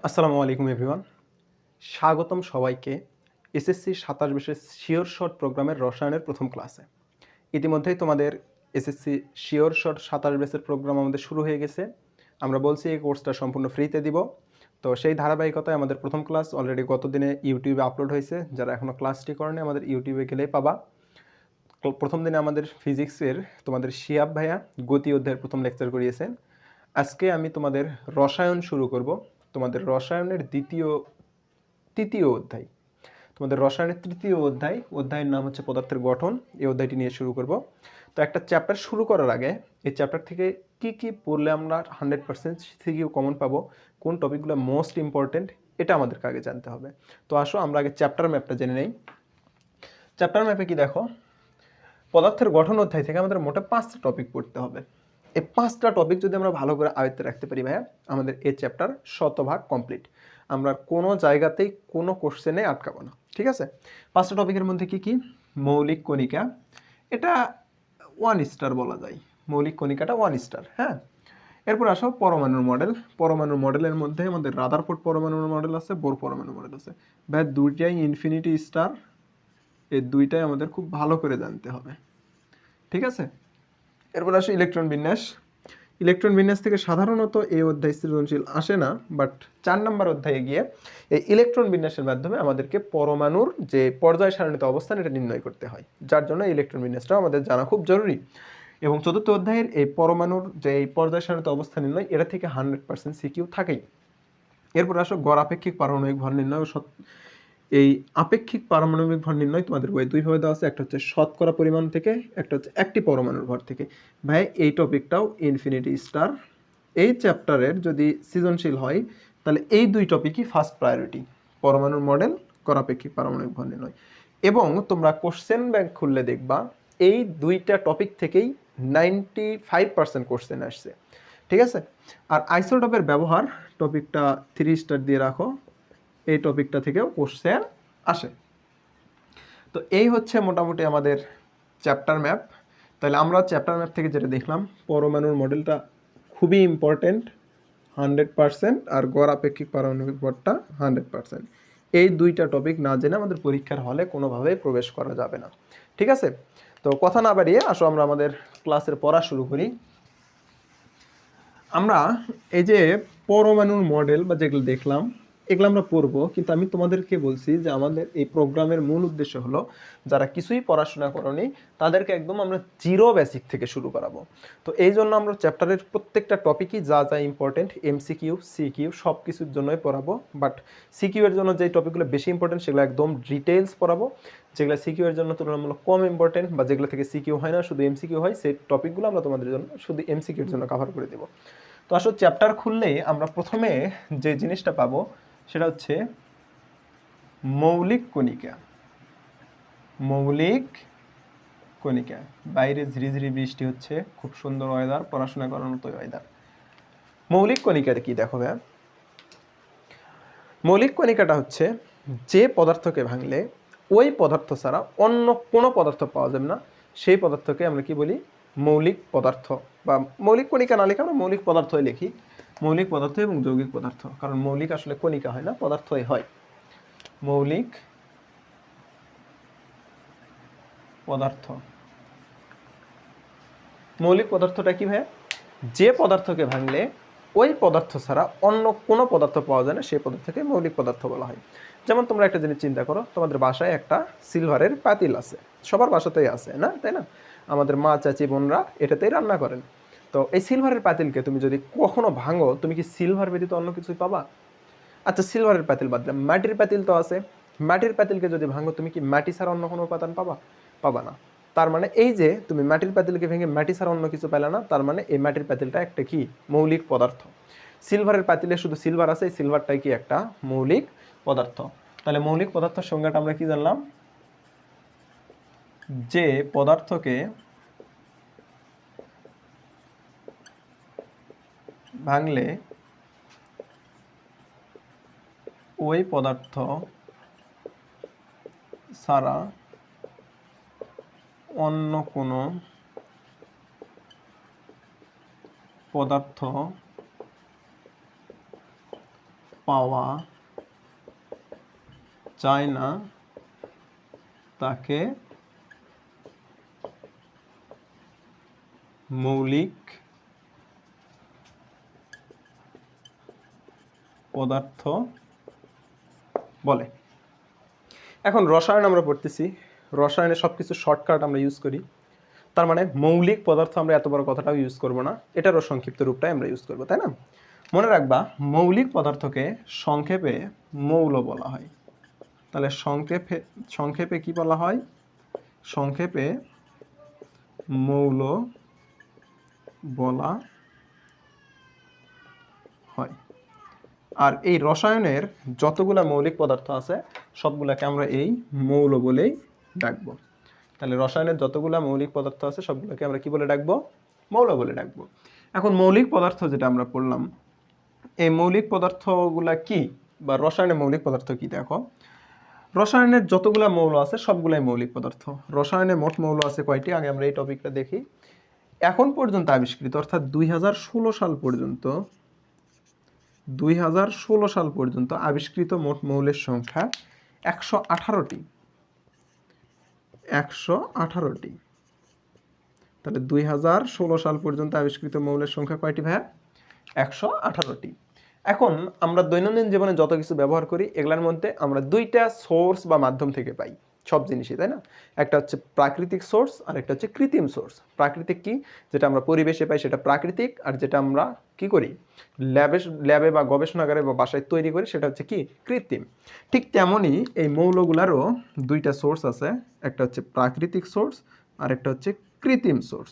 আসসালামু আলাইকুম এভরিওয়ান। স্বাগতম সবাইকে এসএসসি ২৭ বিশেষ শিওর শর্ট প্রোগ্রামের রসায়নের প্রথম ক্লাসে। ইতিমধ্যেই তোমাদের এসএসসি শিওর শর্ট ২৭ ব্যাচের প্রোগ্রাম আমাদের শুরু হয়ে গেছে। আমরা বলছি এই কোর্সটা সম্পূর্ণ ফ্রিতে দিব। তো সেই ধারাবাহিকতায় আমাদের প্রথম ক্লাস অলরেডি গত দিনে ইউটিউবে আপলোড হয়েছে। যারা এখনও ক্লাসটি করেনি আমাদের ইউটিউবে গেলেই পাবা। প্রথম দিনে আমাদের ফিজিক্সের তোমাদের শিয়াব ভাইয়া গতি অধ্যায়ের প্রথম লেকচার করিয়েছেন। আজকে আমি তোমাদের রসায়ন শুরু করব। তোমাদের রসায়নের তৃতীয় অধ্যায়, তোমাদের রসায়নের তৃতীয় অধ্যায়ের নাম হচ্ছে পদার্থের গঠন। এই অধ্যায়টি নিয়ে শুরু করব। তো একটা চ্যাপ্টার শুরু করার আগে এই চ্যাপ্টার থেকে কি পড়লে আমরা 100% সিকিউ কমন পাবো, কোন টপিকগুলো মোস্ট ইম্পর্টেন্ট, এটা আমাদেরকে আগে জানতে হবে। তো আসো আমরা আগে চ্যাপ্টার ম্যাপটা জেনে নেই। চ্যাপ্টার ম্যাপে কি দেখো, পদার্থের গঠন অধ্যায় থেকে আমাদের মোটে 5টা টপিক পড়তে হবে। এই 5টা টপিক যদি আমরা ভালো করে আয়ত্তে রাখতে পারি ভাইয়া, আমাদের এই চ্যাপ্টার শতভাগ কমপ্লিট। আমরা কোনো জায়গাতেই কোনো কোশ্চেনে আটকাবো না, ঠিক আছে? 5টা টপিকের মধ্যে কি? মৌলিক কণিকা, এটা 1 স্টার বলা যায়। মৌলিক কণিকাটা 1 স্টার, হ্যাঁ। এরপর আসো পরমাণুর মডেল। পরমাণুর মডেলের মধ্যে আমাদের রাদারফোর্ড পরমাণুর মডেল আছে, বোর পরমাণু মডেল আছে। ভাই দুইটাই ইনফিনিটি স্টার, এই দুইটাই আমাদের খুব ভালো করে জানতে হবে, ঠিক আছে? এরপর আসে ইলেকট্রন বিন্যাস। ইলেকট্রন বিন্যাস থেকে সাধারণত এই অধ্যায় সৃজনশীল আসে না, বাট 4 নম্বর অধ্যায়ে গিয়ে এই ইলেকট্রন বিন্যাসের মাধ্যমে আমাদেরকে পরমাণুর যে পর্যায় সারণীতে অবস্থান এটা নির্ণয় করতে হয়, যার জন্য ইলেকট্রন বিন্যাসটাও আমাদের জানা খুব জরুরি। এবং চতুর্থ অধ্যায়ের এই পরমাণুর যে এই পর্যায় সারণীতে অবস্থান নির্ণয়, এটা থেকে 100% সিকিউ থাকেই। এরপর আসো গড় আপেক্ষিক পারমাণবিক ভর নির্ণয়। এই আপেক্ষিক পারমাণবিক ভর নির্ণয় তোমাদের বইয়ে দুইভাবে দেওয়া আছে, একটা হচ্ছে শতকরা পরিমাণ থেকে, একটা হচ্ছে একটি পরমাণুর ভর থেকে। ভাই এই টপিকটাও ইনফিনিটি স্টার। এই চ্যাপ্টারের যদি সৃজনশীল হয় তাহলে এই দুই টপিকই ফার্স্ট প্রায়োরিটি, পরমাণুর মডেল, গড়াপেক্ষিক পারমাণবিক ভর নির্ণয়। এবং তোমরা কোশ্চেন ব্যাংক খুললে দেখবা এই দুইটা টপিক থেকেই 95% কোশ্চেন আসছে, ঠিক আছে? আর আইসোটোপের ব্যবহার টপিকটা 3 স্টার দিয়ে রাখো, এই টপিকটা থেকেও কোশ্চেন আসে। তো এই হচ্ছে মোটামুটি আমাদের চ্যাপ্টার ম্যাপ। তাহলে আমরা চ্যাপ্টার ম্যাপ থেকে যেটা দেখলাম, পরমাণুর মডেলটা খুবই ইম্পর্টেন্ট 100%, আর গড় আপেক্ষিক পারমাণবিক ভরটা 100%। এই দুইটা টপিক না জেনে আমাদের পরীক্ষার হলে কোনোভাবেই প্রবেশ করা যাবে না, ঠিক আছে? তো কথা না বাড়িয়ে আসো আমরা আমাদের ক্লাসের পড়া শুরু করি। আমরা এই যে পরমাণুর মডেল বা যেগুলো দেখলাম এগুলো আমরা পড়বো, কিন্তু আমি তোমাদেরকে বলছি যে আমাদের এই প্রোগ্রামের মূল উদ্দেশ্য হলো যারা কিছুই পড়াশোনা করনি তাদেরকে একদম আমরা জিরো বেসিক থেকে শুরু করাবো। তো এই জন্য আমরা চ্যাপ্টারের প্রত্যেকটা টপিকই যা যা ইম্পর্টেন্ট, এমসিকিউ সিকিউ সব কিছুর জন্যই পড়াবো। বাট সিকিউ এর জন্য যে টপিকগুলো বেশি ইম্পর্টেন্ট সেগুলো একদম ডিটেলস পড়াবো। যেগুলো সিকিউ এর জন্য তুলনামূলক কম ইম্পর্টেন্ট বা যেগুলো থেকে সিকিউ হয় না, শুধু এমসিকিউ হয়, সেই টপিকগুলো আমরা তোমাদের জন্য শুধু এমসিকিউ এর জন্য কভার করে দেবো। তো আসলে চ্যাপ্টার খুললেই আমরা প্রথমে যে জিনিসটা পাবো সেটা হচ্ছে মৌলিক কণিকা। মৌলিক কণিকা, বাইরে ঝিরিঝিরি বৃষ্টি হচ্ছে, খুব সুন্দর ওয়েদার, পড়াশোনা করার মতো ওয়েদার। মৌলিক কণিকাটা কি দেখো ভাই, মৌলিক কণিকাটা হচ্ছে যে পদার্থকে ভাঙলে ওই পদার্থ ছাড়া অন্য কোনো পদার্থ পাওয়া যাবে না, সেই পদার্থকে আমরা কি বলি, মৌলিক পদার্থ। বা মৌলিক কণিকা না লিখে আমরা মৌলিক পদার্থই লিখি। মৌলিক পদার্থ এবং যৌগিক পদার্থ, কারণ মৌলিক আসলে কণিকা হয় না, পদার্থই হয়। মৌলিক পদার্থ, মৌলিক পদার্থটা কি ভাই, যে পদার্থকে ভাঙলে ওই পদার্থ ছাড়া অন্য কোনো পদার্থ পাওয়া যায় না, সেই পদার্থকে মৌলিক পদার্থ বলা হয়। যেমন তোমরা একটা জিনিস চিন্তা করো, তোমাদের বাসায় একটা সিলভারের পাতিল আছে, সবার বাসাতেই আছে না, তাই না? আমাদের মা চাচি বোনরা এটাতেই রান্না করেন। তো এই সিলভারের পাতিলকে তুমি যদি কখনো ভাঙো, তুমি কি সিলভার ব্যতীত অন্য কিছুই পাবা? আচ্ছা সিলভারের পাতিল বাদ দিলাম, মাটির পাতিল তো আছে। মাটির পাতিলকে যদি ভাঙো, তুমি কি মাটি ছাড়া অন্য কোনো উপাদান পাবা? পাবা না। তার মানে এই যে তুমি মাটির পাতিলকে ভেঙে মাটি ছাড়া অন্য কিছু পেলে না, তার মানে এই মাটির পাতিলটা একটা কি, মৌলিক পদার্থ। সিলভারের পাতিলে শুধু সিলভার আছে, এই সিলভারটাই কি একটা মৌলিক পদার্থ। তাহলে মৌলিক পদার্থের সংজ্ঞাটা আমরা কি জানলাম, যে পদার্থকে ভাঙলে ওই পদার্থ ছাড়া অন্য কোনো পদার্থ পাওয়া যায় না তাকে মৌলিক পদার্থ বলে। এখন রসায়ন আমরা পড়তেছি, রসায়নে সবকিছু শর্টকাট আমরা ইউজ করি, তার মানে মৌলিক পদার্থ আমরা এত বড় কথাটাও ইউজ করব না, এটারও সংক্ষিপ্ত রূপটাই আমরা ইউজ করব, তাই না? মনে রাখবা মৌলিক পদার্থকে সংক্ষেপে মৌল বলা হয়। তাহলে সংক্ষেপে কি বলা হয়? সংক্ষেপে মৌল বলা হয়। আর এই রসায়নের যতগুলা মৌলিক পদার্থ আছে সবগুলাকে আমরা এই মৌল বলেই ডাকবো। তাহলে রসায়নের যতগুলা মৌলিক পদার্থ আছে সবগুলোকে আমরা কি বলে ডাকবো? মৌল বলে ডাকবো। এখন মৌলিক পদার্থ যেটা আমরা পড়লাম, এই মৌলিক পদার্থগুলা কি, বা রসায়নের মৌলিক পদার্থ কি? দেখো, রসায়নের যতগুলা মৌল আছে সবগুলাই মৌলিক পদার্থ। রসায়নে মোট মৌল আছে কয়টি? আগে আমরা এই টপিকটা দেখি। এখন পর্যন্ত আবিষ্কৃত, অর্থাৎ 2016 সাল পর্যন্ত, 2016 সাল পর্যন্ত আবিষ্কৃত মোট মৌলের সংখ্যা 118টি। 118টি। তাহলে 2016 সাল পর্যন্ত আবিষ্কৃত মৌলের সংখ্যা কয়টি ভাইয়া? 118টি। এখন আমরা দৈনন্দিন জীবনে যত কিছু ব্যবহার করি এগুলোর মধ্যে আমরা দুইটা সোর্স বা মাধ্যম থেকে পাই সব জিনিসই, তাই না? একটা হচ্ছে প্রাকৃতিক সোর্স আর একটা হচ্ছে কৃত্রিম সোর্স। প্রাকৃতিক কি? যেটা আমরা পরিবেশে পাই সেটা প্রাকৃতিক, আর যেটা আমরা কি করি ল্যাবে বা গবেষণাগারে বা বাসায় তৈরি করি সেটা হচ্ছে কি? কৃত্রিম। ঠিক তেমনই এই মৌলগুলারও দুইটা সোর্স আছে, একটা হচ্ছে প্রাকৃতিক সোর্স আর একটা হচ্ছে কৃত্রিম সোর্স।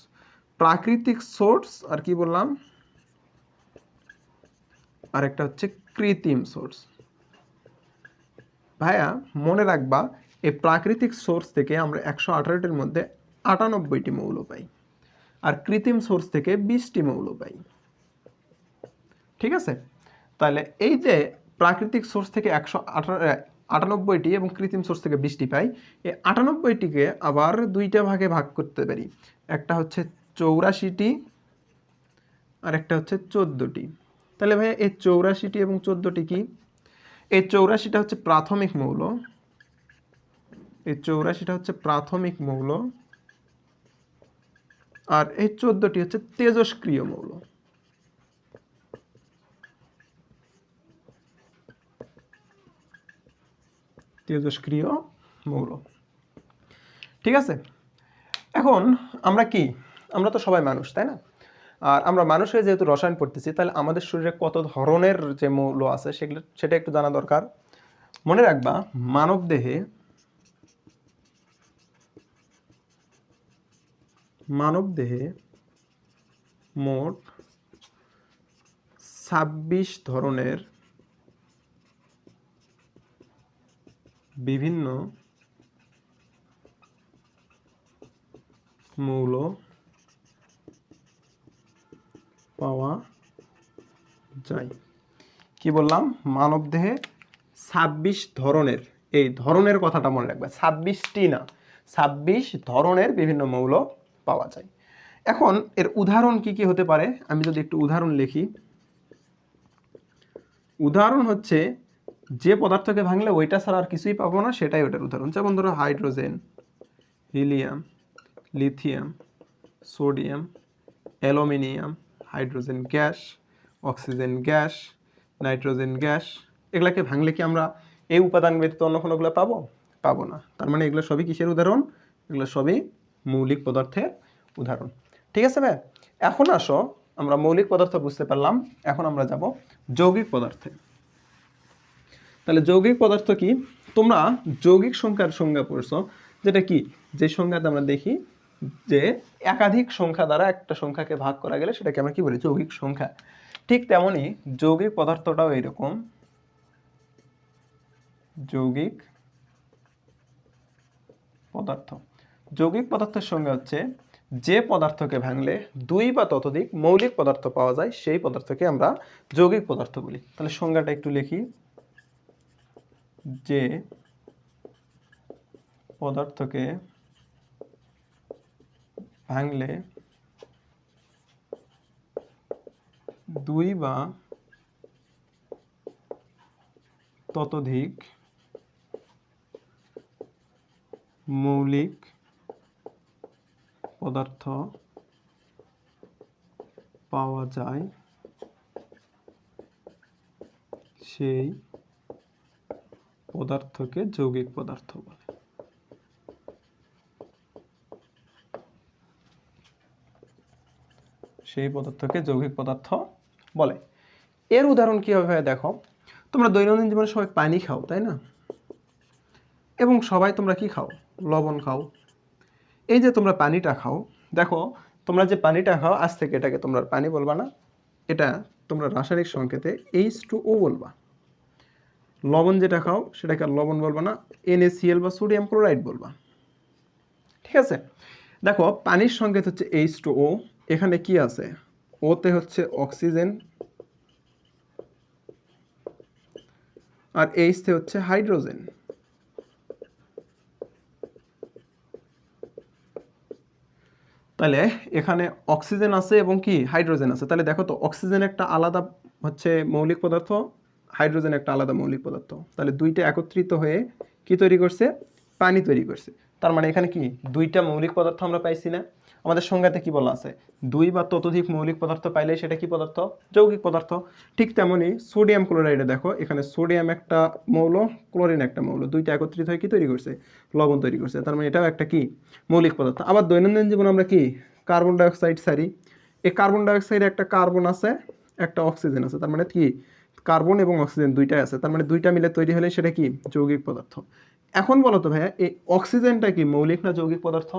প্রাকৃতিক সোর্স আর কি বললাম, আর একটা হচ্ছে কৃত্রিম সোর্স। ভাইয়া মনে রাখবা এই প্রাকৃতিক সোর্স থেকে আমরা 118টির মধ্যে 98টি মৌল পাই, আর কৃত্রিম সোর্স থেকে 20টি মৌল পাই। ঠিক আছে? তাহলে এই যে প্রাকৃতিক সোর্স থেকে 198টি এবং কৃত্রিম সোর্স থেকে 20টি পাই, এই 98টিকে আবার দুইটা ভাগে ভাগ করতে পারি। একটা হচ্ছে 84টি আর একটা হচ্ছে 14টি। তাহলে ভাইয়া এই 84টি এবং 14টি কি? এই 84টা হচ্ছে প্রাথমিক মৌল, এই 84টা হচ্ছে প্রাথমিক মৌল, আর এই 14টি হচ্ছে তেজস্ক্রিয় মৌল। তেজস্ক্রিয় মৌল। ঠিক আছে? এখন আমরা কি? আমরা তো সবাই মানুষ, তাই না? আর আমরা মানুষ হয়ে যেহেতু রসায়ন পড়তেছি, তাহলে আমাদের শরীরে কত ধরনের যে মৌল আছে সেটা একটু জানা দরকার। মনে রাখবা মানব দেহে মোট 26 ধরনের বিভিন্ন মৌল পাওয়া যায়। কি বললাম? মানবদেহে 26 ধরনের, এই ধরনের কথাটা মনে রাখবে, 26টি না, 26 ধরনের বিভিন্ন মৌল পাওয়া যায়। এখন এর উদাহরণ কি কি হতে পারে? আমি যদি একটু উদাহরণ লিখি, উদাহরণ হচ্ছে যে পদার্থকে ভাঙলে ওইটা ছাড়া আর কিছুই পাবো না, সেটাই ওটার উদাহরণ। যেমন ধরো hydrogen, helium, lithium, sodium, aluminium, hydrogen gas, oxygen gas, nitrogen gas. এগুলাকে ভাঙলে কি আমরা এই উপাদান ব্যতীত অন্য কোনোগুলো পাবো? পাবো না। তার মানে এগুলো সবই কিসের উদাহরণ? এগুলো সবই মৌলিক পদার্থের উদাহরণ। ঠিক আছে ভাই? এখন আসো, আমরা মৌলিক পদার্থ বুঝতে পারলাম, এখন আমরা যাব যৌগিক পদার্থে। তাহলে যৌগিক পদার্থ কি? তোমরা যৌগিক সংখ্যার সংজ্ঞা পড়ছো, যেটা কি? যে সংজ্ঞাতে আমরা দেখি যে একাধিক সংখ্যা দ্বারা একটা সংখ্যাকে ভাগ করা গেলে সেটাকে আমরা কি বলি? যৌগিক সংখ্যা। ঠিক তেমনি যৌগিক পদার্থটাও এরকম। যৌগিক পদার্থ, যৌগিক পদার্থের সংজ্ঞা হচ্ছে যে পদার্থকে ভাঙলে 2 বা ততোধিক মৌলিক পদার্থ পাওয়া যায় সেই পদার্থকে আমরা যৌগিক পদার্থ বলি। তাহলে সংজ্ঞাটা একটু লিখি, যে পদার্থকে ভাঙলে 2 বা ততোধিক মৌলিক পদার্থ পাওয়া যায় সেই পদার্থকে যৌগিক পদার্থ বলে। সেই পদার্থকে যৌগিক পদার্থ বলে। এর উদাহরণ কি হবে দেখো, তোমরা দৈনন্দিন জীবনে সবাই পানি খাও, তাই না? এবং সবাই তোমরা কি খাও? লবণ খাও। এই যে তোমরা পানিটা খাও, দেখো তোমরা যে পানিটা খাও, আজ থেকে এটাকে তোমরা পানি বলবা না, এটা তোমরা রাসায়নিক সংকেতে H2O বলবা। লবণ যেটা খাও সেটাকে আর লবণ বলবা না, NaCl বা সোডিয়াম ক্লোরাইড বলবা। ঠিক আছে, দেখো পানির সংকেত হচ্ছে H2O, এখানে কি আছে? ওতে হচ্ছে অক্সিজেন আর এইচতে হচ্ছে হাইড্রোজেন। তাহলে এখানে অক্সিজেন আছে এবং কি হাইড্রোজেন আছে। তাহলে দেখো তো অক্সিজেন একটা আলাদা হচ্ছে মৌলিক পদার্থ, হাইড্রোজেন একটা আলাদা মৌলিক পদার্থ। তাহলে দুইটা একত্রিত হয়ে কি তৈরি করছে? পানি তৈরি করছে। তার মানে এখানে কি দুইটা মৌলিক পদার্থ আমরা পাইছি না? আমাদের সংজ্ঞাতে কি বলা আছে? দুই বা ততোধিক মৌলিক পদার্থ পাইলে সেটা কি পদার্থ? যৌগিক পদার্থ। ঠিক তেমনি সোডিয়াম ক্লোরাইডে দেখো, এখানে সোডিয়াম একটা মৌল, ক্লোরিন একটা মৌল, দুইটা একত্রিত হয়ে কি তৈরি করছে? লবণ তৈরি করছে। তার মানে এটাও একটা কি মৌলিক পদার্থ। আবার দৈনন্দিন জীবনে আমরা কি কার্বন ডাইঅক্সাইড ছাড়ি, এই কার্বন ডাইঅক্সাইডে একটা কার্বন আছে, একটা অক্সিজেন আছে। তার মানে কি কার্বন এবং অক্সিজেন দুইটাই আছে। তার মানে দুইটা মিলে তৈরি হলে সেটা কি যৌগিক পদার্থ। এখন বলো তো ভাইয়া, এই অক্সিজেনটা কি মৌলিক না যৌগিক পদার্থ?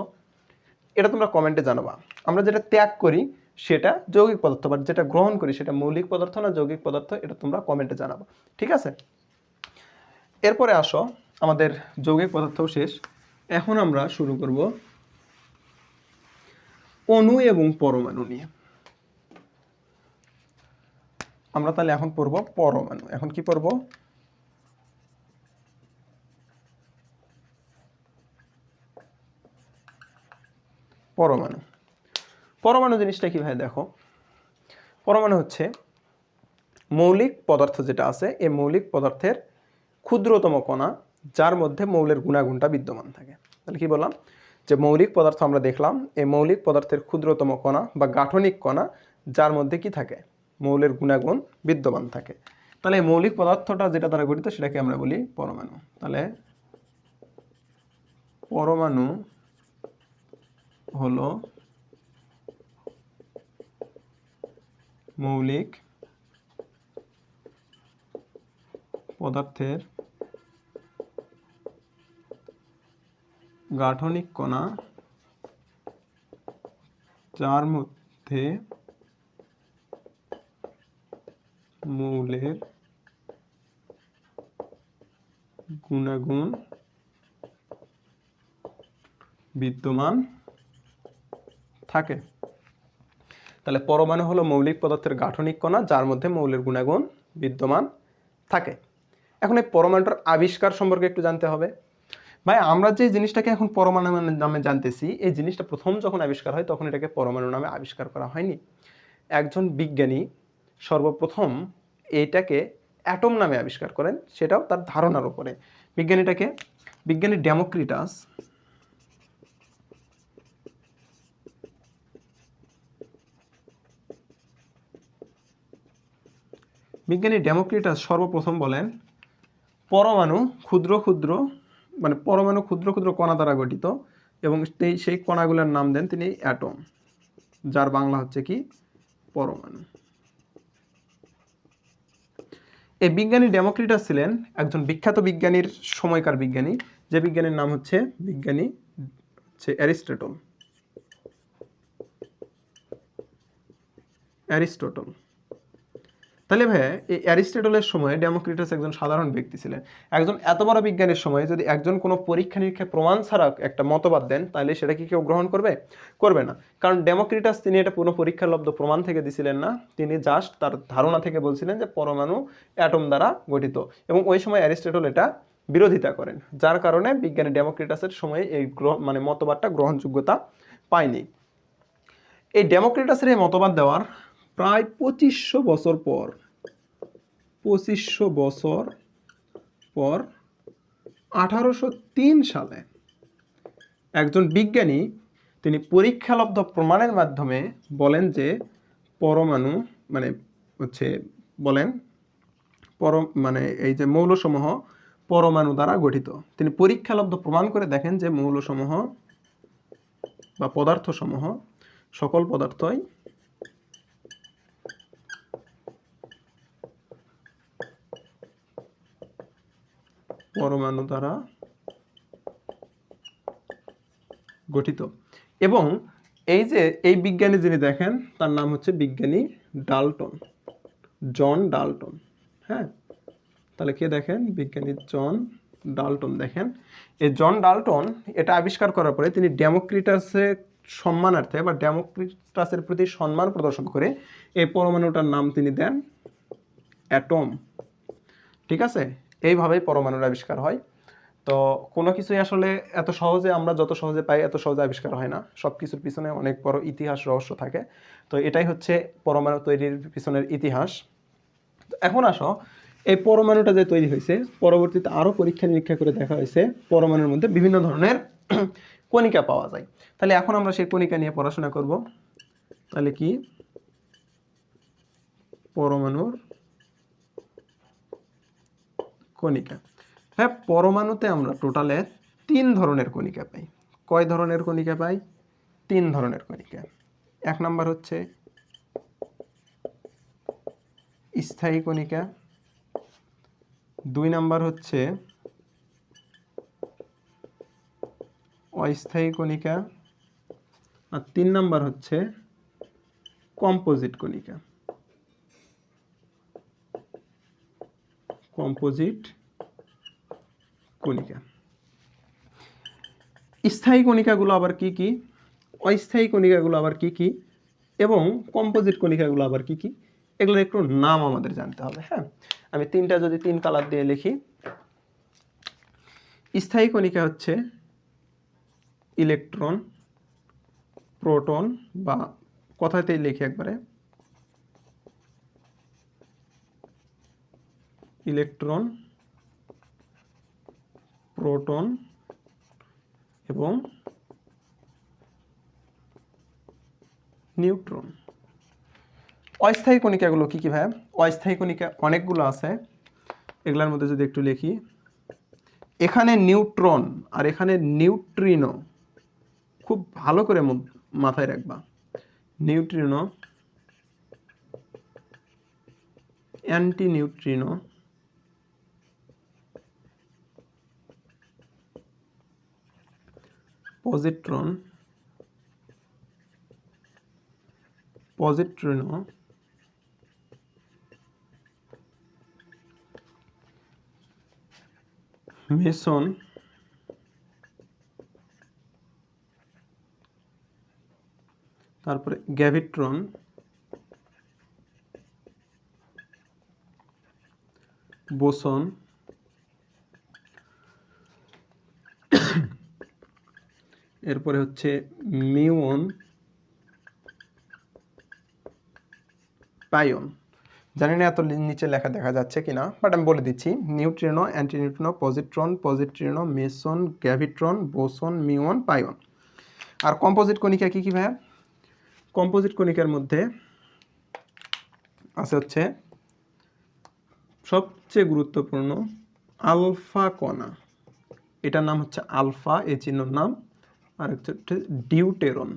এটা তোমরা কমেন্টে জানাবা। আমরা যেটা ত্যাগ করি সেটা যৌগিক পদার্থ, বাট যেটা গ্রহণ করি সেটা মৌলিক পদার্থ না যৌগিক পদার্থ, এটা তোমরা কমেন্টে জানাবা। ঠিক আছে, এরপরে আসো, আমাদের যৌগিক পদার্থও শেষ। এখন আমরা শুরু করব অণু এবং পরমাণু নিয়ে। আমরা তাহলে এখন পড়ব পরমাণু। এখন কি পড়ব? পরমাণু। পরমাণু জিনিসটা কি ভাই দেখো, পরমাণু হচ্ছে মৌলিক পদার্থ যেটা আছে, এই মৌলিক পদার্থের ক্ষুদ্রতম কণা, যার মধ্যে মৌলের গুণাগুণটা বিদ্যমান থাকে। তাহলে কি বললাম? যে মৌলিক পদার্থ আমরা দেখলাম, এই মৌলিক পদার্থের ক্ষুদ্রতম কণা বা গাঠনিক কণা, যার মধ্যে কি থাকে? মৌলের গুণাগুণ বিদ্যমান থাকে। তাহলে এই মৌলিক পদার্থটা যেটা দ্বারা গঠিত সেটাকে আমরা বলি পরমাণু। তাহলে পরমাণু হলো মৌলিক পদার্থের গাঠনিক কণা, যার মধ্যে মৌলের গুণাগুণ বিদ্যমান থাকে। তাহলে পরমাণু হলো মৌলিক পদার্থের গাঠনিক কণা, যার মধ্যে মৌলের গুণাগুণ বিদ্যমান থাকে। এখন এই পরমাণুটার আবিষ্কার সম্পর্কে একটু জানতে হবে। ভাই আমরা যে জিনিসটাকে এখন পরমাণু নামে জানতেছি, এই জিনিসটা প্রথম যখন আবিষ্কার হয় তখন এটাকে পরমাণু নামে আবিষ্কার করা হয়নি। একজন বিজ্ঞানী সর্বপ্রথম এইটাকে অ্যাটম নামে আবিষ্কার করেন, সেটাও তার ধারণার উপরে। বিজ্ঞানী ডেমোক্রিটাস সর্বপ্রথম বলেন পরমাণু ক্ষুদ্র ক্ষুদ্র কণা দ্বারা গঠিত, এবং সেই কণাগুলোর নাম দেন তিনি অ্যাটম, যার বাংলা হচ্ছে কি পরমাণু। এই বিজ্ঞানী ডেমোক্রিটাস ছিলেন একজন বিখ্যাত বিজ্ঞানীর সময়কার বিজ্ঞানী, যে বিজ্ঞানীর নাম হচ্ছে অ্যারিস্টটল। তাহলে ভাই এই অ্যারিস্টটলের সময় ডেমোক্রিটাস একজন সাধারণ ব্যক্তি ছিলেন। একজন এত বড় বিজ্ঞানীর সময় যদি একজন কোনো পরীক্ষা নিরীক্ষায় প্রমাণ ছাড়া একটা মতবাদ দেন, তাহলে সেটা কি কেউ গ্রহণ করবে না। কারণ ডেমোক্রিটাস তিনি এটা পুরো পরীক্ষালব্ধ প্রমাণ থেকে দিছিলেন না, তিনি জাস্ট তার ধারণা থেকে বলছিলেন যে পরমাণু অ্যাটম দ্বারা গঠিত, এবং ওই সময় অ্যারিস্টটল এটা বিরোধিতা করেন, যার কারণে বিজ্ঞানী ডেমোক্রিটাসের সময় এই মতবাদটা গ্রহণযোগ্যতা পায়নি। এই ডেমোক্রিটাসের এই মতবাদ দেওয়ার প্রায় 2500 বছর পর পর 1803 সালে একজন বিজ্ঞানী তিনি পরীক্ষালব্ধ প্রমাণের মাধ্যমে বলেন যে পরমাণু মানে হচ্ছে বলেন মানে এই যে মৌলসমূহ পরমাণু দ্বারা গঠিত। তিনি পরীক্ষালব্ধ প্রমাণ করে দেখেন যে মৌলসমূহ বা পদার্থসমূহ সকল পদার্থই পরমাণু দ্বারা গঠিত। এবং এই যে এই বিজ্ঞানী যিনি দেখেন তার নাম হচ্ছে বিজ্ঞানী ডাল্টন, জন ডাল্টন। হ্যাঁ, তাহলে কে দেখেন? বিজ্ঞানী জন ডাল্টন। দেখেন এই জন ডাল্টন এটা আবিষ্কার করার পরে তিনি ডেমোক্রিটাসের সম্মানার্থে বা ডেমোক্রিটাসের প্রতি সম্মান প্রদর্শন করে এই পরমাণুটার নাম তিনি দেন অ্যাটম। ঠিক আছে, এইভাবেই পরমাণুর আবিষ্কার হয়। তো কোনো কিছুই আসলে এত সহজে আমরা যত সহজে পাই এত সহজে আবিষ্কার হয় না, সব কিছুর পিছনে অনেক বড় ইতিহাস রহস্য থাকে। তো এটাই হচ্ছে পরমাণু তৈরির পিছনের ইতিহাস। এখন আসো, এই পরমাণুটা যে তৈরি হয়েছে পরবর্তীতে আরও পরীক্ষা নিরীক্ষা করে দেখা হয়েছে পরমাণুর মধ্যে বিভিন্ন ধরনের কণিকা পাওয়া যায়। তাহলে এখন আমরা সেই কণিকা নিয়ে পড়াশোনা করব। তাহলে কি পরমাণুর কণিকা? হ্যাঁ, পরমাণুতে আমরা টোটালে 3 ধরনের কণিকা পাই। কয় ধরনের কণিকা পাই? 3 ধরনের কণিকা। এক নাম্বার হচ্ছে স্থায়ী কণিকা, 2 নাম্বার হচ্ছে অস্থায়ী কণিকা, আর 3 নাম্বার হচ্ছে কম্পোজিট কণিকা। কম্পোজিট কণিকা। স্থায়ী কণিকাগুলো আবার কি কি, অস্থায়ী কণিকাগুলো আবার কি কি, এবং কম্পোজিট কণিকাগুলো আবার কি কি, এগুলোর একটু নাম আমাদের জানতে হবে। হ্যাঁ, আমি 3টা যদি 3 কালার দিয়ে লিখি, স্থায়ী কণিকা হচ্ছে ইলেকট্রন, প্রোটন, বা কথাতেই লিখি একবারে ইলেকট্রন, প্রোটন এবং নিউট্রন। অস্থায়ী কণিকাগুলো কি কি ভাই? অস্থায়ী কণিকা অনেকগুলো আছে, এগুলোর মধ্যে যদি একটু লিখি, এখানে নিউট্রন আর এখানে নিউট্রিনো, খুব ভালো করে মাথায় রাখবা। নিউট্রিনো, অ্যান্টি নিউট্রিনো, পজিট্রন, পজিট্রিনো, মেসন, তারপরে গ্যাভিট্রন, বোসন, এরপরে হচ্ছে মিউন, পাইন। জানি না এত নিচে লেখা দেখা যাচ্ছে কিনা, বাট আমি বলে দিচ্ছি। নিউট্রিনো, অ্যান্টি নিউট্রিনো, পজিট্রন, পজিট্রিনো, meson, graviton, boson, muon, pion. আর কম্পোজিট কণিকা কি কি ভাইয়া? কম্পোজিট কণিকার মধ্যে আছে হচ্ছে সবচেয়ে গুরুত্বপূর্ণ আলফা কণা, এটার নাম হচ্ছে আলফা, এই চিহ্নর নাম। আর হচ্ছে ডিউটেরন,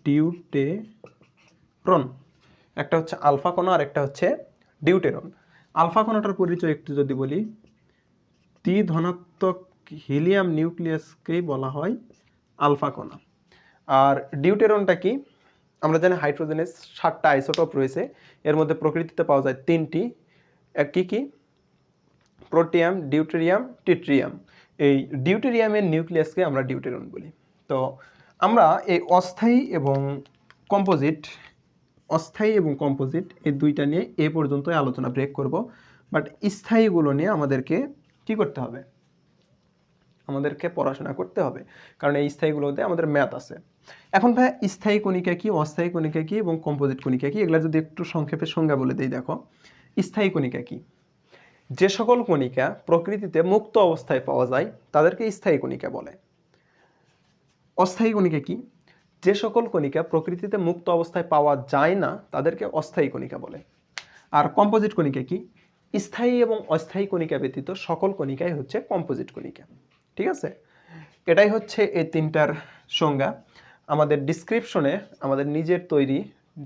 ডিউটেরন। একটা হচ্ছে আলফা কণা আর একটা হচ্ছে ডিউটেরন। আলফা কণাটার পরিচয় একটু যদি বলি, দ্বিধনাত্মক হিলিয়াম নিউক্লিয়াসকেই বলা হয় আলফা কণা। আর ডিউটেরনটা কি? আমরা জানি হাইড্রোজেনের 7টা আইসোটোপ রয়েছে, এর মধ্যে প্রকৃতিতে পাওয়া যায় 3টি। কি কি? Protium, deuterium, tritium. এই ডিউটেরিয়ামের নিউক্লিয়াসকে আমরা ডিউটেরন বলি। তো আমরা এই অস্থায়ী এবং কম্পোজিট এই দুইটা নিয়ে এ পর্যন্তই আলোচনা ব্রেক করব। বাট স্থায়ীগুলো নিয়ে আমাদেরকে কি করতে হবে? আমাদেরকে পড়াশোনা করতে হবে, কারণ এই স্থায়ীগুলোতে আমাদের ম্যাথ আছে। এখন ভাই স্থায়ী কণিকা কি, অস্থায়ী কণিকা কি এবং কম্পোজিট কণিকা কি, এগুলা যদি একটু সংক্ষেপে সংজ্ঞা বলে দিই। দেখো, স্থায়ী কণিকা কি? যে সকল কণিকা প্রকৃতিতে মুক্ত অবস্থায় পাওয়া যায় তাদেরকে স্থায়ী কণিকা বলে। অস্থায়ী কণিকা কি? যে সকল কণিকা প্রকৃতিতে মুক্ত অবস্থায় পাওয়া যায় না তাদেরকে অস্থায়ী কণিকা বলে। আর কম্পোজিট কণিকা কি? স্থায়ী এবং অস্থায়ী কণিকা ব্যতীত সকল কণিকাই হচ্ছে কম্পোজিট কণিকা। ঠিক আছে, এটাই হচ্ছে এই তিনটার সংজ্ঞা। আমাদের ডিসক্রিপশনে আমাদের নিজের তৈরি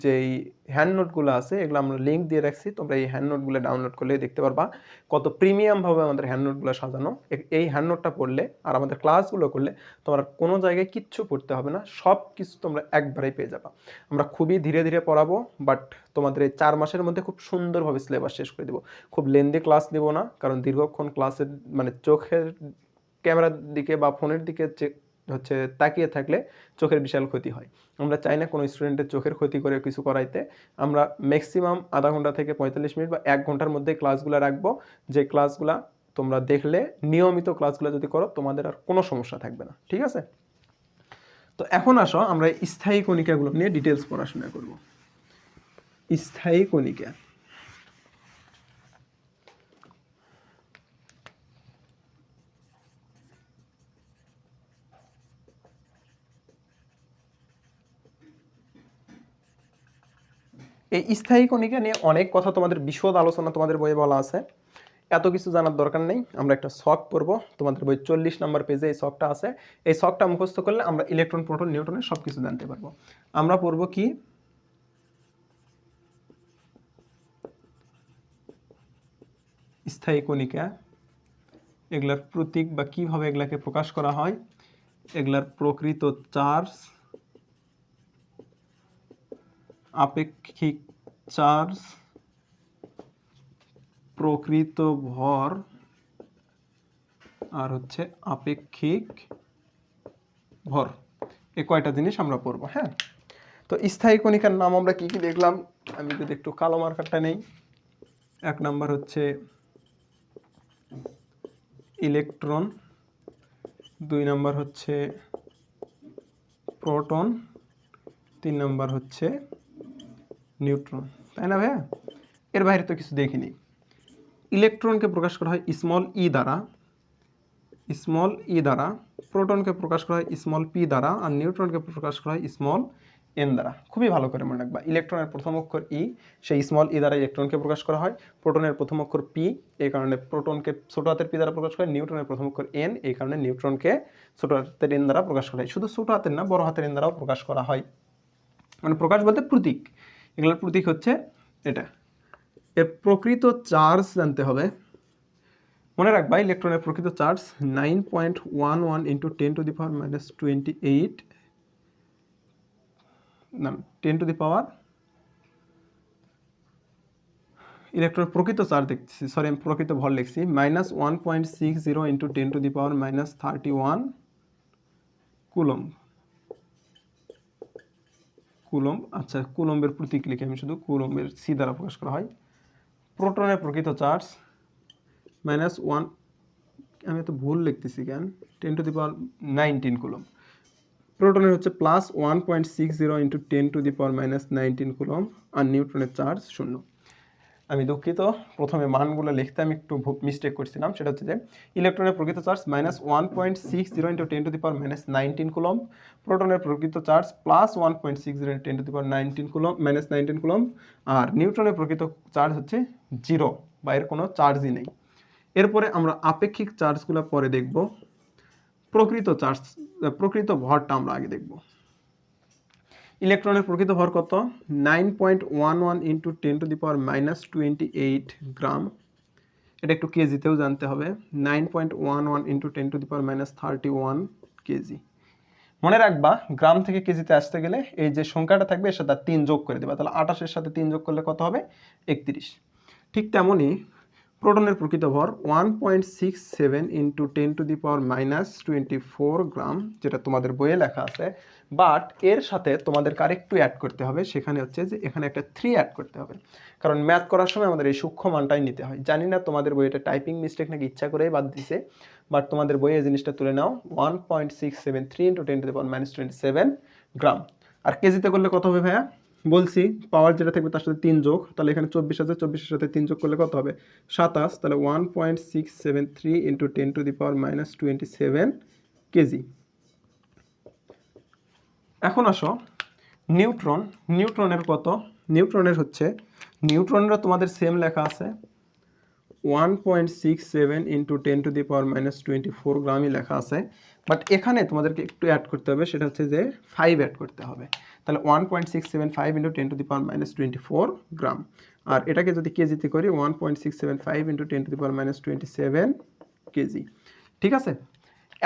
যেই হ্যান্ড নোটগুলো আছে এগুলো আমরা লিঙ্ক দিয়ে রাখছি, তোমরা এই হ্যান্ড নোটগুলো ডাউনলোড করলে দেখতে পারবা কত প্রিমিয়ামভাবে আমাদের হ্যান্ড নোটগুলো সাজানো। এই হ্যান্ড নোটটা পড়লে আর আমাদের ক্লাসগুলো করলে তোমার কোনো জায়গায় কিচ্ছু পড়তে হবে না, সব কিছু তোমরা একবারেই পেয়ে যাবা। আমরা খুবই ধীরে ধীরে পড়াবো, বাট তোমাদের এই 4 মাসের মধ্যে খুব সুন্দরভাবে সিলেবাস শেষ করে দেবো। খুব লেন্দি ক্লাস দেবো না, কারণ দীর্ঘক্ষণ ক্লাসের মানে চোখের ক্যামেরার দিকে বা ফোনের দিকে হচ্ছে তাকিয়ে থাকলে চোখের বিশাল ক্ষতি হয়। আমরা চাই না কোনো স্টুডেন্টের চোখের ক্ষতি করে কিছু করাইতে। আমরা ম্যাক্সিমাম আধা ঘন্টা থেকে 45 মিনিট বা 1 ঘন্টার মধ্যে ক্লাসগুলো রাখবো, যে ক্লাসগুলা তোমরা দেখলে নিয়মিত ক্লাসগুলো যদি করো তোমাদের আর কোনো সমস্যা থাকবে না। ঠিক আছে, তো এখন আসো আমরা স্থায়ী কণিকাগুলো নিয়ে ডিটেলস পড়াশোনা করব। স্থায়ী কণিকা, এই স্থায়ী কণিকা নিয়ে অনেক কথা তোমাদের বিশদ আলোচনা তোমাদের বইয়ে বলা আছে, এত কিছু জানার দরকার নেই। আমরা একটা শক পড়বো, তোমাদের বই 40 নম্বর পেজে এই শকটা আছে। এই শকটা মুখস্থ করলে আমরা ইলেকট্রন, প্রোটন, নিউট্রনের সব কিছু জানতে পারবো। আমরা পড়বো কি? স্থায়ী কণিকা, এগুলার প্রতীক বা কিভাবে এগুলাকে প্রকাশ করা হয়, এগুলার প্রকৃত চার্জ, আপেক্ষিক চার্জ, প্রকৃত ভর, আর হচ্ছে আপেক্ষিক ভর। এই কয়টা জিনিস আমরা পড়বো। হ্যাঁ, তো স্থায়ী কণিকার নাম আমরা কি কি দেখলাম, আমি যদি একটু কালো মার্কারটা নেই। 1 নাম্বার হচ্ছে ইলেকট্রন, 2 নাম্বার হচ্ছে প্রোটন, 3 নাম্বার হচ্ছে নিউট্রন, তাই না ভাইয়া? এর বাইরে তো কিছু দেখিনি। ইলেকট্রনকে প্রকাশ করা হয় স্মল ই দ্বারা, স্মল ই দ্বারা, প্রোটনকে প্রকাশ করা হয় স্মল পি দ্বারা, আর নিউট্রনকে প্রকাশ করা হয় স্মল এন দ্বারা। খুবই ভালো করে মনে রাখবা, ইলেকট্রনের প্রথম অক্ষর ই, সেই স্মল ই দ্বারা ইলেকট্রনকে প্রকাশ করা হয়। প্রোটনের প্রথম অক্ষর পি, এই কারণে প্রোটনকে ছোট হাতের পি দ্বারা প্রকাশ করা হয়। নিউট্রনের প্রথম অক্ষর এন, এই কারণে নিউট্রনকে ছোট হাতের এন দ্বারা প্রকাশ করা হয়। শুধু ছোট হাতের না, বড় হাতের এন দ্বারাও প্রকাশ করা হয়। মানে প্রকাশ বলতে প্রতীক, এগুলোর প্রতীক হচ্ছে এটা। এর প্রকৃত চার্জ জানতে হবে। মনে রাখবা ইলেকট্রনের প্রকৃত চার্জ 9.11 × 10⁻⁻28 না 10 ইলেকট্রনের প্রকৃত চার্জ দেখছি, সরি আমি প্রকৃত ভর লিখছি, -1.60 × 10⁻31 কুলম্ব। কুলম্ব, আচ্ছা কুলম্বের প্রতীক লিখে আমি শুধু কুলম্বের সি দ্বারা প্রকাশ করা হয়। প্রোটনের প্রকৃত চার্জ -1, আমি তো ভুল লিখতেছি কেন, 10⁻19 কুলম্ব। প্রোটনের হচ্ছে +1.60 × 10⁻19 কুলম্ব, আর নিউট্রনের চার্জ 0। আমি দুঃখিত, প্রথমে মানগুলো লিখতে আমি একটু মিস্টেক করছিলাম। সেটা হচ্ছে যে ইলেকট্রনের প্রকৃত চার্জ -1.60 × 10⁻19 কুলম্ব, প্রোটনের প্রকৃত চার্জ +1.60 × 10⁻19 কুলম্ব -19 কুলম্ব, আর নিউট্রনের প্রকৃত চার্জ হচ্ছে 0 বা এর কোনো চার্জই নেই। এরপরে আমরা আপেক্ষিক চার্জগুলো পরে দেখব, প্রকৃত চার্জ, প্রকৃত ভরটা আমরা আগে দেখব। ইলেকট্রনের প্রকৃত ভর কত? 9.11 × 10⁻⁻28 গ্রাম। এটা একটু কেজিতেও জানতে হবে, 9.11 × 10⁻31 কেজি। মনে রাখবা গ্রাম থেকে কেজিতে আসতে গেলে এই যে সংখ্যাটা থাকবে এর সাথে 3 যোগ করে দেবা, তাহলে 28-এর সাথে 3 যোগ করলে কত হবে? 31। ঠিক তেমনই প্রোটনের প্রকৃত ভর 1.67 × 10⁻24 গ্রাম, যেটা তোমাদের বইয়ে লেখা আছে, বাট এর সাথে তোমাদের আরেকটু অ্যাড করতে হবে। সেখানে হচ্ছে যে এখানে একটা 3 অ্যাড করতে হবে, কারণ ম্যাথ করার সময় আমাদের এই সূক্ষ্ম মানটাই নিতে হয়। জানি না তোমাদের বইয়ে টাইপিং মিস্টেক নাকি ইচ্ছা করেই বাদ দিছে, বাট তোমাদের বইয়ে এই জিনিসটা তুলে নাও, 1.673 × 10⁻27 গ্রাম। আর কেজিতে করলে কত হবে ভাইয়া? বলছি পাওয়ার যেটা থাকবে তার সাথে 3 যোগ, তাহলে এখানে 24 আছে, 24-এর সাথে 3 যোগ করলে কত হবে 27, তাহলে 1.673 ইন্টু 10⁻⁻27 কেজি। এখন আসো নিউট্রন, নিউট্রনের কত, নিউট্রনের হচ্ছে, নিউট্রনেরও তোমাদের সেম লেখা আছে 1.67 ইন্টু 10⁻⁻24 গ্রামই লেখা আছে, বাট এখানে তোমাদেরকে একটু অ্যাড করতে হবে, সেটা হচ্ছে যে 5 অ্যাড করতে হবে। তাহলে 1.675 ইন্টু 10⁻⁻24 গ্রাম, আর এটাকে যদি কেজিতে করি 1.675 ইন্টু 10⁻⁻27 কেজি। ঠিক আছে,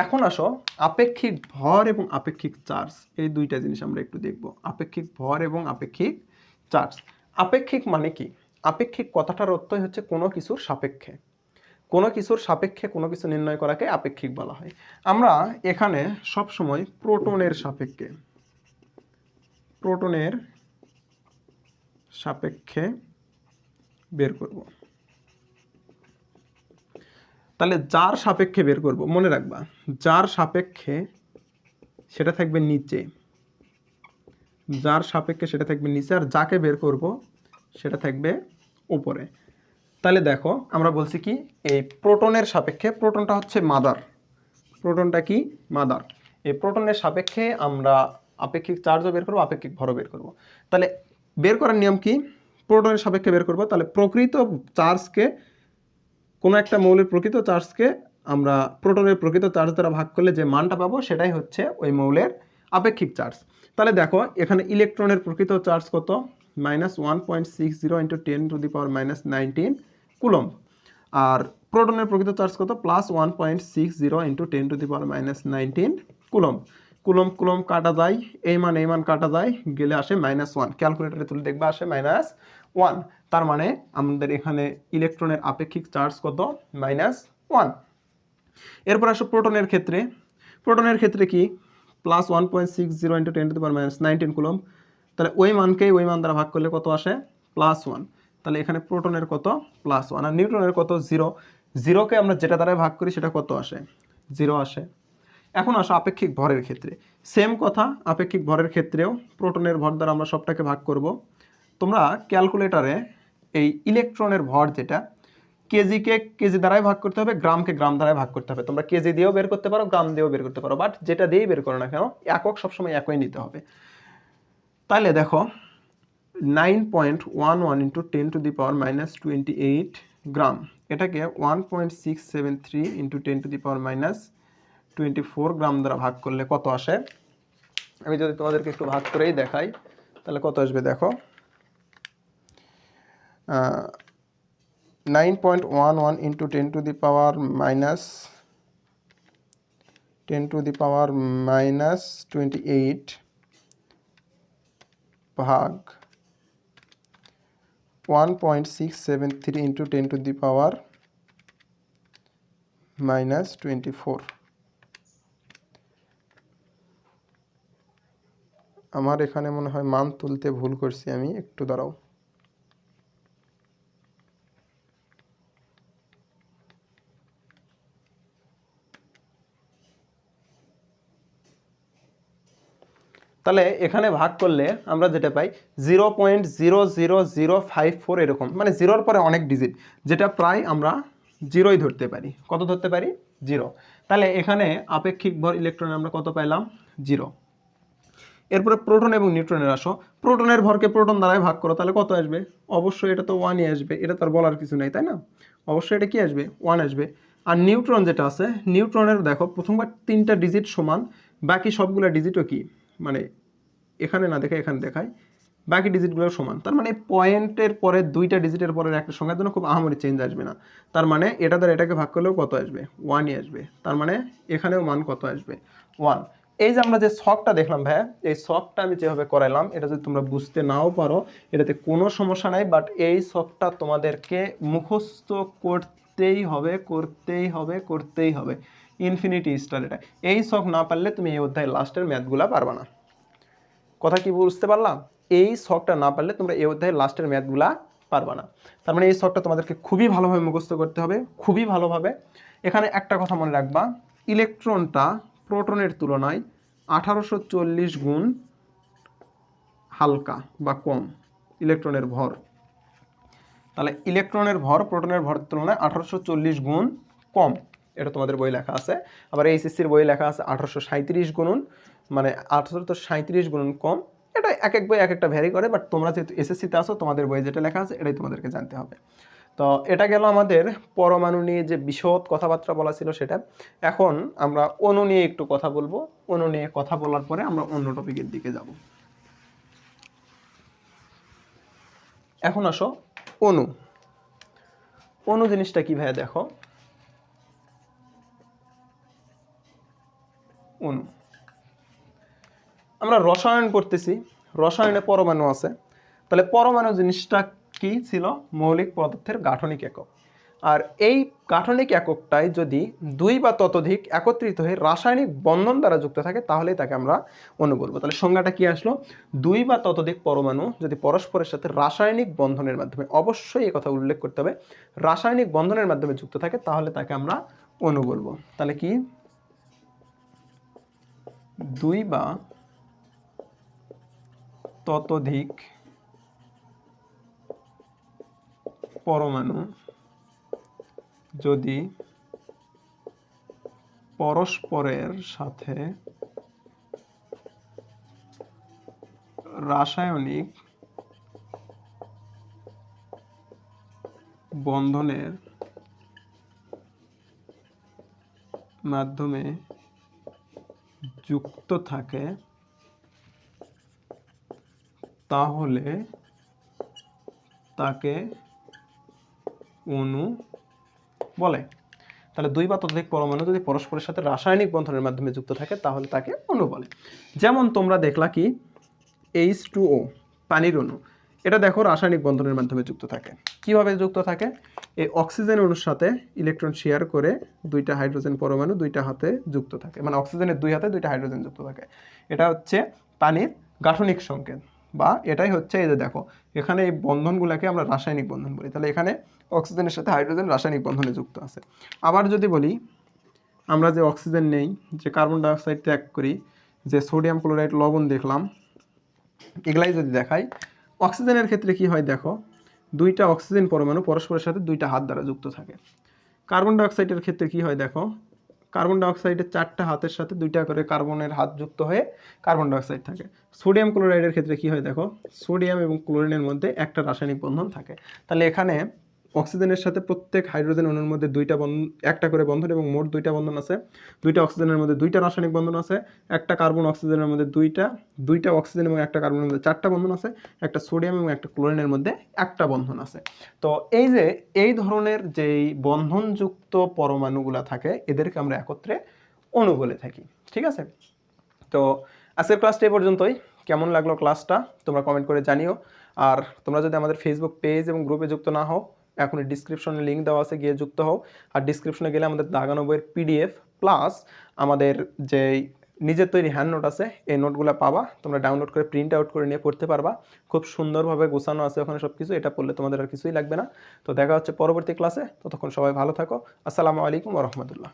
এখন আসো আপেক্ষিক ভর এবং আপেক্ষিক চার্জ, এই দুইটা জিনিস আমরা একটু দেখব। আপেক্ষিক ভর এবং আপেক্ষিক চার্জ। আপেক্ষিক মানে কি? আপেক্ষিক কথাটার অর্থই হচ্ছে কোনো কিছুর সাপেক্ষে, কোনো কিছুর সাপেক্ষে কোনো কিছু নির্ণয় করাকে আপেক্ষিক বলা হয়। আমরা এখানে সব সময় প্রোটনের সাপেক্ষে, প্রোটনের সাপেক্ষে বের করব। তাহলে যার সাপেক্ষে বের করব, মনে রাখবা যার সাপেক্ষে সেটা থাকবে নিচে, যার সাপেক্ষে সেটা থাকবে নিচে, আর যাকে বের করব সেটা থাকবে উপরে। তাহলে দেখো আমরা বলছি কি এই প্রোটনের সাপেক্ষে, প্রোটনটা হচ্ছে মাদার, প্রোটনটা কি মাদার, এই প্রোটনের সাপেক্ষে আমরা আপেক্ষিক চার্জও বের করবো, আপেক্ষিক ভরও বের করব। তাহলে বের করার নিয়ম কি? প্রোটনের সাপেক্ষে বের করব, তাহলে প্রকৃত চার্জকে, কোনো একটা মৌলের প্রকৃত চার্জকে আমরা প্রোটনের প্রকৃত চার্জ দ্বারা ভাগ করলে যে মানটা পাবো সেটাই হচ্ছে ওই মৌলের আপেক্ষিক চার্জ। তাহলে দেখো এখানে ইলেকট্রনের প্রকৃত চার্জ কত, -1.60 ইন্টু 10⁻⁻19 কুলম্ব, আর প্রোটনের প্রকৃত চার্জ কত, +1.60 ইন্টু 10⁻⁻19 কুলম্ব। কুলম্ব কুলম্ব কাটা যায়, এই মান কাটা যায়, গেলে আসে -1, ক্যালকুলেটরে তুলে দেখবা আসে -1, তার মানে আমাদের এখানে ইলেকট্রনের আপেক্ষিক চার্জ কত, -1। এরপর আসো প্রোটনের ক্ষেত্রে, প্রোটনের ক্ষেত্রে কি +1.60 ইন্টু 10⁻⁻19 কুলম্ব, তাহলে ওই মানকেই ওই মান দ্বারা ভাগ করলে কত আসে, +1, তাহলে এখানে প্রোটনের কত, +1, আর নিউট্রনের কত, 0, 0কে আমরা যেটা দ্বারা ভাগ করি সেটা কত আসে, 0 আসে। এখন আসো আপেক্ষিক ভরের ক্ষেত্রে, সেম কথা, আপেক্ষিক ভরের ক্ষেত্রেও প্রোটনের ভর দ্বারা আমরা সবটাকে ভাগ করব। তোমরা ক্যালকুলেটরে এই ইলেকট্রনের ভর যেটা, কেজিকে কেজি দ্বারাই ভাগ করতে হবে, গ্রামকে গ্রাম দ্বারাই ভাগ করতে হবে। তোমরা কেজি দিয়েও বের করতে পারো, গ্রাম দিয়েও বের করতে পারো, বাট যেটা দিয়েই বের করো না কেন একক সবসময় একই নিতে হবে। তাহলে দেখো 9.11 ইন্টু 10⁻⁻28 গ্রাম, এটাকে 1.673 ইন্টু 10⁻⁻24 গ্রাম দ্বারা ভাগ করলে কত আসে? আমি যদি তোমাদেরকে একটু ভাগ করেই দেখাই তাহলে কত আসবে দেখো, 9.11 ইন্টু 10⁻⁻28 ভাগ 1.673 ইন্টু 10⁻⁻24। আমার এখানে মনে হয় মান তুলতে ভুল করছি আমি, একটু দাঁড়াও। তাহলে এখানে ভাগ করলে আমরা যেটা পাই 0.00054 এরকম, মানে জিরোর পরে অনেক ডিজিট, যেটা প্রায় আমরা জিরোই ধরতে পারি। কত ধরতে পারি? 0। তাহলে এখানে আপেক্ষিক ভর ইলেকট্রনে আমরা কত পাইলাম? 0। এরপরে প্রোটন এবং নিউট্রনের আসো, প্রোটনের ভরকে প্রোটন দ্বারাই ভাগ করো, তাহলে কত আসবে? অবশ্যই এটা তো 1ই আসবে, এটা তো আর বলার কিছু নাই, তাই না? অবশ্যই এটা কি আসবে? 1 আসবে। আর নিউট্রন যেটা আছে, নিউট্রনের দেখো প্রথমবার 3টা ডিজিট সমান, বাকি সবগুলো ডিজিটও কি মানে এখানে না দেখে এখানে দেখায়, বাকি ডিজিটগুলো সমান, তার মানে পয়েন্টের পরে 2টা ডিজিটের পরের একটা সংখ্যার জন্য খুব আহামরি চেঞ্জ আসবে না। তার মানে এটা দ্বারা এটাকে ভাগ করলেও কত আসবে? 1ই আসবে। তার মানে এখানেও মান কত আসবে? 1। এই যে আমরা যে ছকটা দেখলাম ভাইয়া, এই ছকটা আমি যেভাবে করাইলাম, এটা যদি তোমরা বুঝতে নাও পারো এটাতে কোনো সমস্যা নাই, বাট এই ছকটা তোমাদেরকে মুখস্থ করতেই হবে, করতেই হবে, করতেই হবে, ইনফিনিটি স্টার। এটা এই ছক না পারলে তুমি এই অধ্যায়ের লাস্টের ম্যাথগুলা পারবা না। কথা কি বুঝতে পারলাম? এই ছকটা না পারলে তোমরা এই অধ্যায়ের লাস্টের ম্যাথগুলা পারবা না। তার মানে এই ছকটা তোমাদেরকে খুবই ভালোভাবে মুখস্থ করতে হবে, খুবই ভালোভাবে। এখানে একটা কথা মনে রাখবা, ইলেকট্রনটা প্রোটনের তুলনায় 1840 গুণ হালকা বা কম ইলেকট্রনের ভর, তাহলে ইলেকট্রনের ভর প্রোটনের ভরের তুলনায় 1840 গুণ কম, এটা তোমাদের বই লেখা আছে। আবার এইচএসসির বই লেখা আছে 1837 গুণন, মানে 1837 গুণন কম। এটা এক এক বই এক একটা ভ্যারি করে, বাট তোমরা যেহেতু এসএসসিতে আসো তোমাদের বই যেটা লেখা আছে এটাই তোমাদেরকে জানতে হবে। তো এটা গেল আমাদের পরমাণু নিয়ে যে বিশদ কথাবার্তা বলা ছিল সেটা। এখন আমরা অণু নিয়ে একটু কথা বলবো, অণু নিয়ে কথা বলার পরে আমরা অন্য টপিকের দিকে যাব। এখন আসো অণু। অণু জিনিসটা কি ভাইয়া দেখো, অণু আমরা রসায়ন পড়তেছি, রসায়নে পরমাণু আছে, তাহলে পরমাণু জিনিসটা কি ছিল, মৌলিক পদার্থের গাঠনিক একক। আর এই গাঠনিক এককটাই যদি দুই বা ততোধিক একত্রিত হয়ে রাসায়নিক বন্ধন দ্বারা যুক্ত থাকে তাহলেই তাকে আমরা অণু বলবো। তাহলে সংজ্ঞাটা কি আসলো, দুই বা ততোধিক পরমাণু যদি পরস্পরের সাথে রাসায়নিক বন্ধনের মাধ্যমে, অবশ্যই এই কথা উল্লেখ করতে হবে, রাসায়নিক বন্ধনের মাধ্যমে যুক্ত থাকে তাহলে তাকে আমরা অণু বলবো। তাহলে কি, দুই বা ততোধিক পরমাণু যদি পরস্পরের সাথে রাসায়নিক বন্ধনের মাধ্যমে যুক্ত থাকে তাহলে তাকে অণু বলে। তাহলে দুই বা ততোধিক পরমাণু যদি পরস্পরের সাথে রাসায়নিক বন্ধনের মাধ্যমে যুক্ত থাকে তাহলে তাকে অণু বলে। যেমন তোমরা দেখলা কি H2O, পানির অণু, এটা দেখো রাসায়নিক বন্ধনের মাধ্যমে যুক্ত থাকে। কিভাবে যুক্ত থাকে, এই অক্সিজেন অণুর সাথে ইলেকট্রন শেয়ার করে দুইটা হাইড্রোজেন পরমাণু দুইটা হাতে যুক্ত থাকে, মানে অক্সিজেনের দুই হাতে দুইটা হাইড্রোজেন যুক্ত থাকে। এটা হচ্ছে পানির গাঠনিক সংকেত, বা এটাই হচ্ছে, এই যে দেখো এখানে এই বন্ধনগুলোকে আমরা রাসায়নিক বন্ধন বলি। তাহলে এখানে অক্সিজেনের সাথে হাইড্রোজেন রাসায়নিক বন্ধনে যুক্ত আছে। আবার যদি বলি, আমরা যে অক্সিজেন নেই, যে কার্বন ডাইঅক্সাইড ত্যাগ করি, যে সোডিয়াম ক্লোরাইড লবণ দেখলাম, এগুলাই যদি দেখাই, অক্সিজেনের ক্ষেত্রে কি হয় দেখো, দুইটা অক্সিজেন পরমাণু পরস্পরের সাথে দুইটা হাত দ্বারা যুক্ত থাকে। কার্বন ডাইঅক্সাইডের ক্ষেত্রে কি হয় দেখো, কার্বন ডাইঅক্সাইডের চারটা হাতের সাথে দুইটা করে কার্বনের হাত যুক্ত হয়ে কার্বন ডাইঅক্সাইড থাকে। সোডিয়াম ক্লোরাইডের ক্ষেত্রে কি হয় দেখো, সোডিয়াম এবং ক্লোরিনের মধ্যে একটা রাসায়নিক বন্ধন থাকে। তাহলে এখানে অক্সিজেনের সাথে প্রত্যেক হাইড্রোজেন অণুর মধ্যে দুইটা বন্ধন, একটা করে বন্ধন, এবং মোট দুইটা বন্ধন আছে। দুইটা অক্সিজেনের মধ্যে দুইটা রাসায়নিক বন্ধন আছে। একটা কার্বন অক্সিজেনের মধ্যে দুইটা অক্সিজেন এবং একটা কার্বনের মধ্যে চারটা বন্ধন আছে। একটা সোডিয়াম এবং একটা ক্লোরিনের মধ্যে একটা বন্ধন আছে। তো এই যে এই ধরনের যেই বন্ধনযুক্ত পরমাণুগুলা থাকে এদেরকে আমরা একত্রে অণু বলে থাকি। ঠিক আছে, তো আজকের ক্লাসটা এই পর্যন্তই। কেমন লাগলো ক্লাসটা তোমরা কমেন্ট করে জানিও। আর তোমরা যদি আমাদের ফেসবুক পেজ এবং গ্রুপে যুক্ত না হও, এখন ডিসক্রিপশনে লিঙ্ক দেওয়া আছে, গিয়ে যুক্ত হও। আর ডিসক্রিপশনে গেলে আমাদের দাগানো বইয়ের পিডিএফ প্লাস আমাদের যে নিজের তৈরি হ্যান্ড নোট আছে, এই নোটগুলো পাবা। তোমরা ডাউনলোড করে প্রিন্ট আউট করে নিয়ে পড়তে পারবা। খুব সুন্দরভাবে গোছানো আছে ওখানে সব কিছু। এটা পড়লে তোমাদের আর কিছুই লাগবে না। তো দেখা হচ্ছে পরবর্তী ক্লাসে। ততক্ষণ সবাই ভালো থাকো। আসসালামু আলাইকুম ওয়া রাহমাতুল্লাহ।